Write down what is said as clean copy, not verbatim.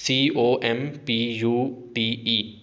COMPUTE،